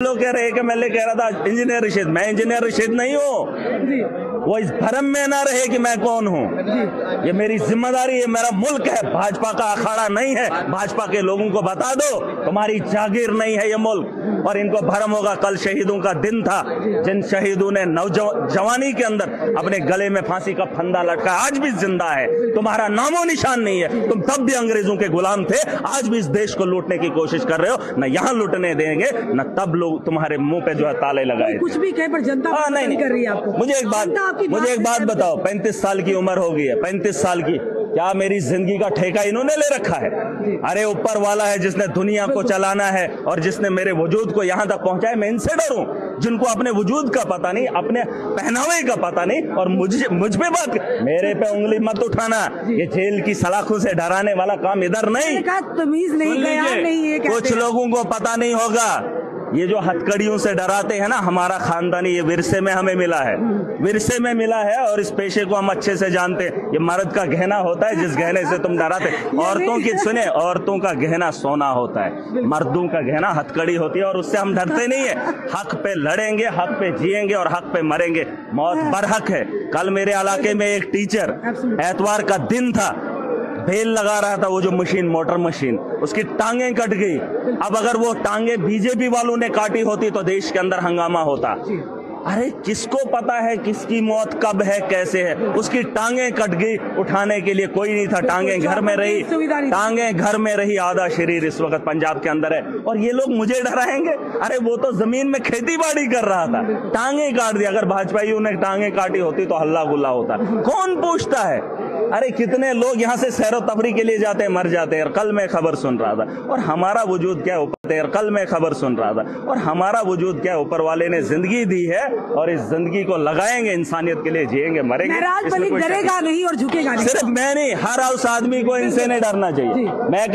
लोग कह रहे हैं कि मैं कह रहा था इंजीनियर रशीद, मैं इंजीनियर रशीद नहीं हूँ। वो इस भरम में ना रहे कि मैं कौन हूँ। ये मेरी जिम्मेदारी है, मेरा मुल्क है, भाजपा का अखाड़ा नहीं है। भाजपा के लोगों को बता दो तुम्हारी जागीर नहीं है ये मुल्क। और इनको भरम होगा, कल शहीदों का दिन था, जिन शहीदों ने नौजवानी के अंदर अपने गले में फांसी का फंदा लटका, आज भी जिंदा है। तुम्हारा नामो निशान नहीं है। तुम तब भी अंग्रेजों के गुलाम थे, आज भी इस देश को लूटने की कोशिश कर रहे हो। न यहाँ लूटने देंगे, न तब लोग तुम्हारे मुंह पे जो है ताले लगाए। कुछ भी कहे पर जनता नहीं कर रही है आपको। मुझे एक बात बताओ, 35 साल की उम्र हो गई है, 35 साल की, क्या मेरी जिंदगी का ठेका इन्होंने ले रखा है? अरे ऊपर वाला है जिसने दुनिया को चलाना है और जिसने मेरे वजूद को यहाँ तक पहुंचाया। मैं इनसे डरूं जिनको अपने वजूद का पता नहीं, अपने पहनावे का पता नहीं, और मुझ पे बात, मेरे पे उंगली मत उठाना। ये जेल की सलाखों से डराने वाला काम इधर नहीं। तमीज नहीं, कुछ लोगों को पता नहीं होगा। ये जो हथकड़ियों से डराते हैं ना, हमारा खानदानी ये विरसे में हमें मिला है, विरसे में मिला है, और इस पेशे को हम अच्छे से जानते हैं। ये मर्द का गहना होता है जिस गहने से तुम डराते। औरतों की सुने, औरतों का गहना सोना होता है, मर्दों का गहना हथकड़ी होती है, और उससे हम डरते नहीं है। हक पे लड़ेंगे, हक पे जिएंगे और हक पे मरेंगे। मौत बरहक है। कल मेरे इलाके में एक टीचर, एतवार का दिन था, बेल लगा रहा था, वो जो मशीन, मोटर मशीन, उसकी टांगें कट गई। अब अगर वो टांगें बीजेपी वालों ने काटी होती तो देश के अंदर हंगामा होता। अरे किसको पता है किसकी मौत कब है, कैसे है? उसकी टांगें कट गई, उठाने के लिए कोई नहीं था, टांगें घर में रही, टांगें घर में रही। आधा शरीर इस वक्त पंजाब के अंदर है, और ये लोग मुझे डराएंगे? अरे वो तो जमीन में खेती बाड़ी कर रहा था, टांगें काट दी। अगर भाजपाइयों ने टांगें काटी होती तो हल्ला गुल्ला होता। कौन पूछता है? अरे कितने लोग यहाँ से सैरो तफरी के लिए जाते हैं, मर जाते हैं। कल मैं खबर सुन रहा था, और हमारा वजूद क्या ऊपर, कल मैं खबर सुन रहा था, और हमारा वजूद क्या, ऊपर वाले ने जिंदगी दी है, और इस जिंदगी को लगाएंगे, इंसानियत के लिए जिएंगे, मरेंगे। डरेगा नहीं और झुकेगा नहीं। सिर्फ मैं नहीं, हर उस आदमी को इनसे नहीं डरना चाहिए। मैं